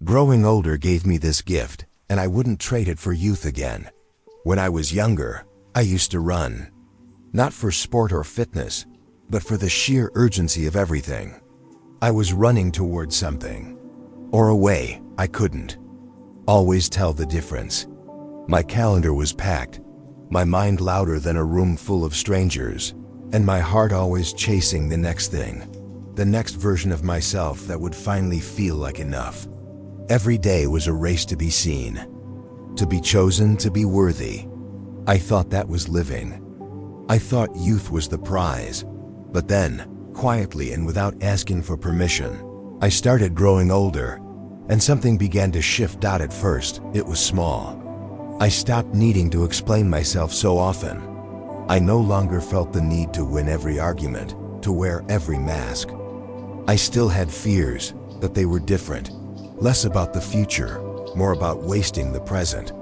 Growing older gave me this gift, and I wouldn't trade it for youth again. When I was younger, I used to run. Not for sport or fitness, but for the sheer urgency of everything. I was running towards something. Or away, I couldn't always tell the difference. My calendar was packed, my mind louder than a room full of strangers, and my heart always chasing the next thing, the next version of myself that would finally feel like enough. Every day was a race to be seen, to be chosen, to be worthy. I thought that was living. I thought youth was the prize. But then, quietly and without asking for permission, I started growing older, and something began to shift. At first, it was small. I stopped needing to explain myself so often. I no longer felt the need to win every argument, to wear every mask. I still had fears, but they were different. Less about the future, more about wasting the present.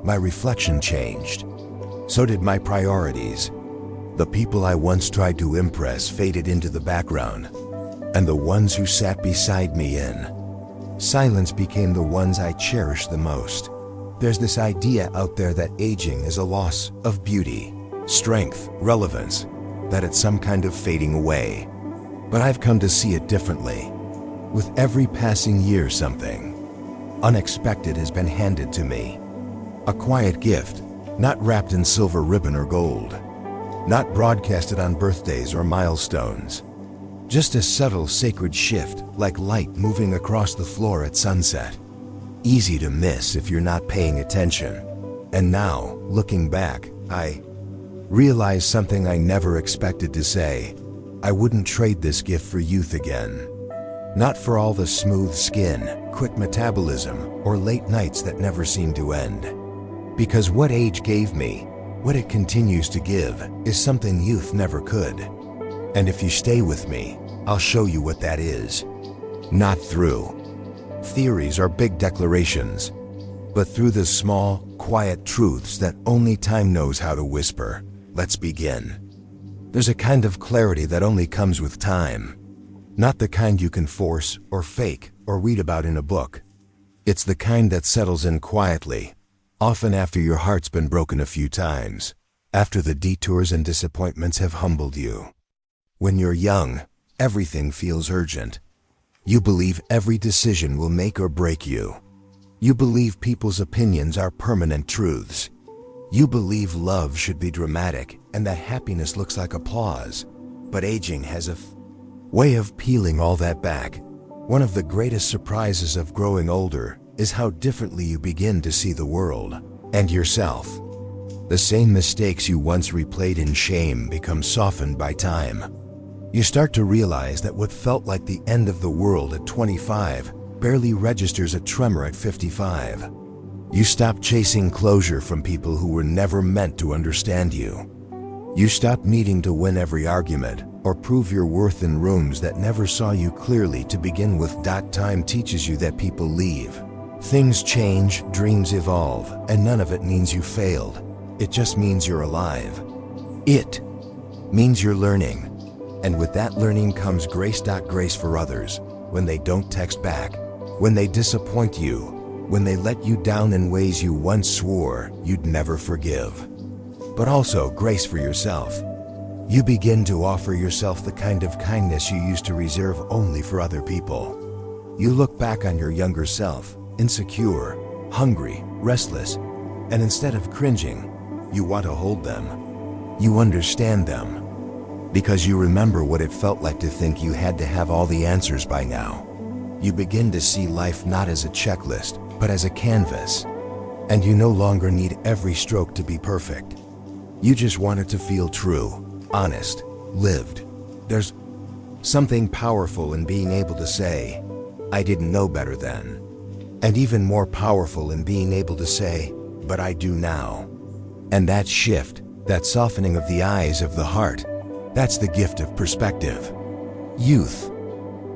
My reflection changed. So did my priorities. The people I once tried to impress faded into the background, and the ones who sat beside me in silence became the ones I cherished the most. There's this idea out there that aging is a loss of beauty, strength, relevance, that it's some kind of fading away. But I've come to see it differently. With every passing year, something unexpected has been handed to me. A quiet gift, not wrapped in silver ribbon or gold, not broadcasted on birthdays or milestones. Just a subtle, sacred shift, like light moving across the floor at sunset. Easy to miss if you're not paying attention. And now, looking back, I realize something I never expected to say. I wouldn't trade this gift for youth again. Not for all the smooth skin, quick metabolism, or late nights that never seem to end. Because what age gave me, what it continues to give, is something youth never could. And if you stay with me, I'll show you what that is. Not through theories or big declarations, but through the small, quiet truths that only time knows how to whisper. Let's begin. There's a kind of clarity that only comes with time. Not the kind you can force or fake or read about in a book. It's the kind that settles in quietly, often after your heart's been broken a few times, after the detours and disappointments have humbled you. When you're young, everything feels urgent. You believe every decision will make or break you. You believe people's opinions are permanent truths. You believe love should be dramatic and that happiness looks like applause. But aging has a way of peeling all that back. One of the greatest surprises of growing older is how differently you begin to see the world and yourself. The same mistakes you once replayed in shame become softened by time. You start to realize that what felt like the end of the world at 25 barely registers a tremor at 55. You stop chasing closure from people who were never meant to understand you. You stop needing to win every argument or prove your worth in rooms that never saw you clearly to begin with. Time teaches you that people leave. Things change, dreams evolve, and none of it means you failed. It just means you're alive. It means you're learning. And with that learning comes grace. Grace for others, when they don't text back, when they disappoint you, when they let you down in ways you once swore you'd never forgive. But also grace for yourself. You begin to offer yourself the kind of kindness you used to reserve only for other people. You look back on your younger self, insecure, hungry, restless, and instead of cringing, you want to hold them. You understand them. Because you remember what it felt like to think you had to have all the answers by now. You begin to see life not as a checklist, but as a canvas. And you no longer need every stroke to be perfect. You just want it to feel true, honest, lived. There's something powerful in being able to say, I didn't know better then. And even more powerful in being able to say, but I do now. And that shift, that softening of the eyes of the heart, that's the gift of perspective. Youth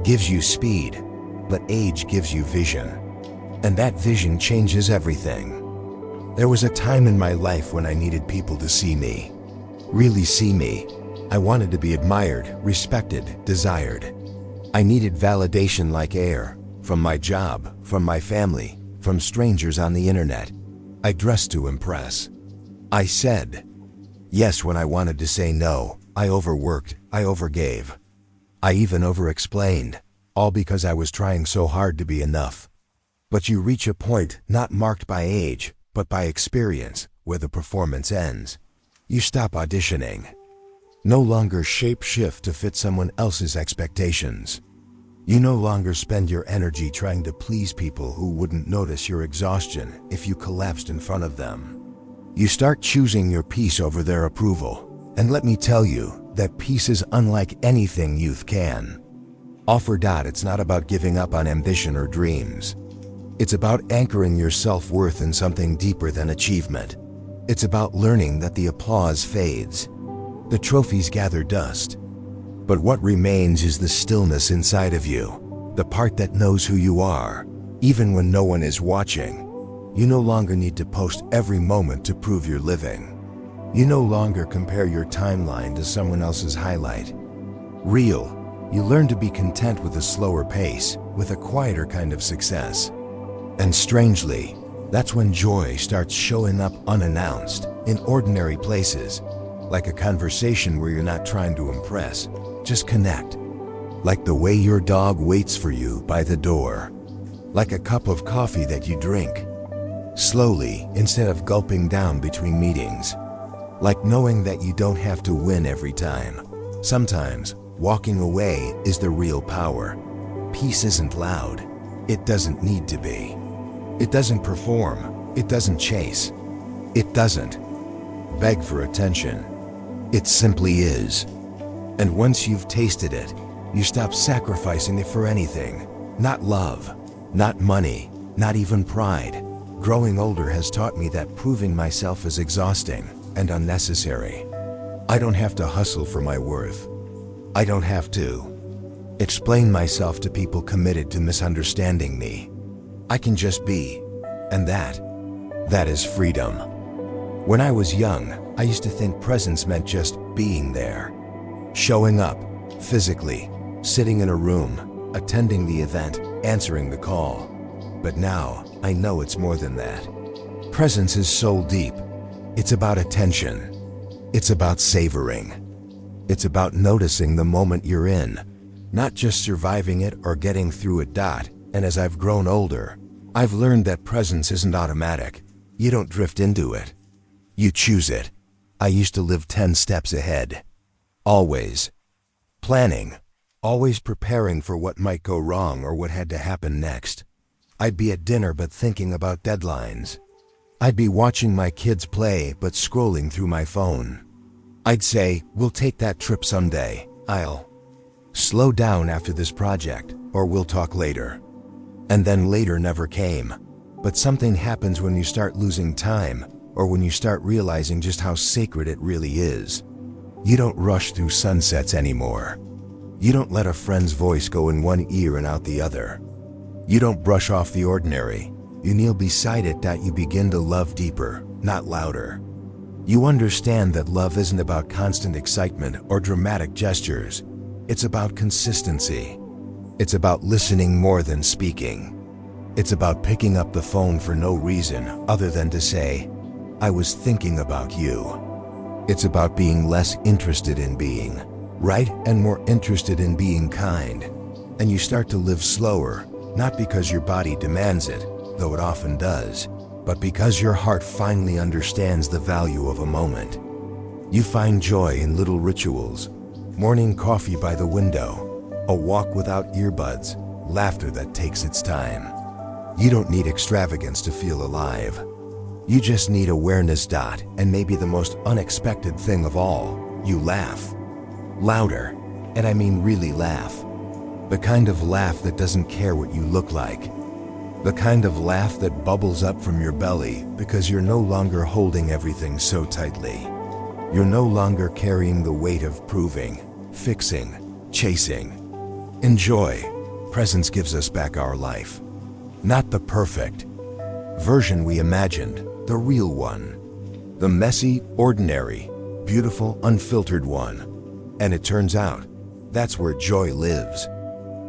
gives you speed, but age gives you vision. And that vision changes everything. There was a time in my life when I needed people to see me. Really see me. I wanted to be admired, respected, desired. I needed validation like air, from my job, from my family, from strangers on the internet. I dressed to impress. I said yes when I wanted to say no. I overworked, I overgave. I even over-explained, all because I was trying so hard to be enough. But you reach a point not marked by age, but by experience, where the performance ends. You stop auditioning. No longer shape-shift to fit someone else's expectations. You no longer spend your energy trying to please people who wouldn't notice your exhaustion if you collapsed in front of them. You start choosing your peace over their approval. And let me tell you that peace is unlike anything youth can offer. It's not about giving up on ambition or dreams. It's about anchoring your self-worth in something deeper than achievement. It's about learning that the applause fades. The trophies gather dust. But what remains is the stillness inside of you, the part that knows who you are, even when no one is watching. You no longer need to post every moment to prove you're living. You no longer compare your timeline to someone else's highlight. Real, you learn to be content with a slower pace, with a quieter kind of success. And strangely, that's when joy starts showing up unannounced, in ordinary places, like a conversation where you're not trying to impress, just connect. Like the way your dog waits for you by the door. Like a cup of coffee that you drink slowly instead of gulping down between meetings. Like knowing that you don't have to win every time. Sometimes, walking away is the real power. Peace isn't loud. It doesn't need to be. It doesn't perform. It doesn't chase. It doesn't beg for attention. It simply is. And once you've tasted it, you stop sacrificing it for anything. Not love, not money, not even pride. Growing older has taught me that proving myself is exhausting and unnecessary. I don't have to hustle for my worth. I don't have to explain myself to people committed to misunderstanding me. I can just be, and that is freedom. When I was young, I used to think presence meant just being there. Showing up, physically, sitting in a room, attending the event, answering the call. But now, I know it's more than that. Presence is soul deep. It's about attention. It's about savoring. It's about noticing the moment you're in, not just surviving it or getting through it. And as I've grown older, I've learned that presence isn't automatic. You don't drift into it. You choose it. I used to live 10 steps ahead. Always planning, always preparing for what might go wrong or what had to happen next. I'd be at dinner but thinking about deadlines. I'd be watching my kids play but scrolling through my phone. I'd say, we'll take that trip someday. I'll slow down after this project, or we'll talk later. And then later never came. But something happens when you start losing time, or when you start realizing just how sacred it really is. You don't rush through sunsets anymore. You don't let a friend's voice go in one ear and out the other. You don't brush off the ordinary. You kneel beside it. You begin to love deeper, not louder. You understand that love isn't about constant excitement or dramatic gestures. It's about consistency. It's about listening more than speaking. It's about picking up the phone for no reason other than to say, I was thinking about you. It's about being less interested in being right and more interested in being kind. And you start to live slower, not because your body demands it, though it often does, but because your heart finally understands the value of a moment. You find joy in little rituals, morning coffee by the window, a walk without earbuds, laughter that takes its time. You don't need extravagance to feel alive. You just need awareness. And maybe the most unexpected thing of all, you laugh. Louder, and I mean really laugh. The kind of laugh that doesn't care what you look like. The kind of laugh that bubbles up from your belly because you're no longer holding everything so tightly. You're no longer carrying the weight of proving, fixing, chasing. Enjoy. Presence gives us back our life. Not the perfect version we imagined, the real one. The messy, ordinary, beautiful, unfiltered one. And it turns out, that's where joy lives.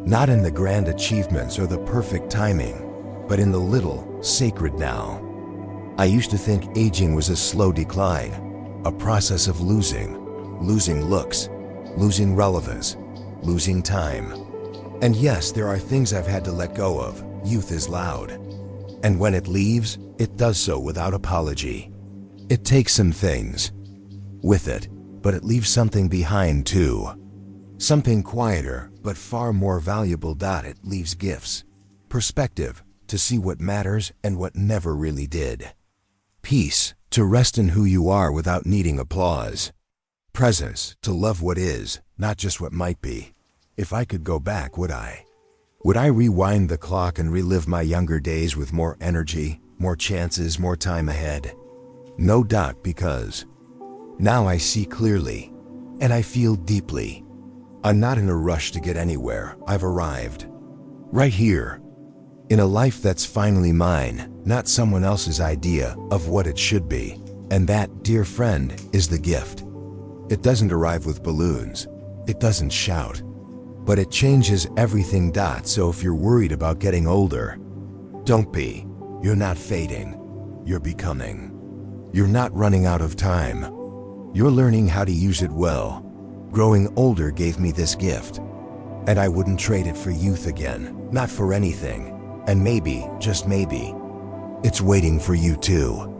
Not in the grand achievements or the perfect timing, but in the little, sacred now. I used to think aging was a slow decline, a process of losing looks, losing relevance, losing time. And yes, there are things I've had to let go of. Youth is loud. And when it leaves, it does so without apology. It takes some things with it, but it leaves something behind too. Something quieter, but far more valuable. It leaves gifts, perspective, to see what matters and what never really did. Peace, to rest in who you are without needing applause. Presence, to love what is, not just what might be. If I could go back, would I? Would I rewind the clock and relive my younger days with more energy, more chances, more time ahead? No doubt, because now I see clearly, and I feel deeply. I'm not in a rush to get anywhere. I've arrived. Right here. In a life that's finally mine, not someone else's idea of what it should be. And that, dear friend, is the gift. It doesn't arrive with balloons. It doesn't shout. But it changes everything. So if you're worried about getting older, don't be. You're not fading. You're becoming. You're not running out of time. You're learning how to use it well. Growing older gave me this gift, and I wouldn't trade it for youth again, not for anything. And maybe, just maybe, it's waiting for you too.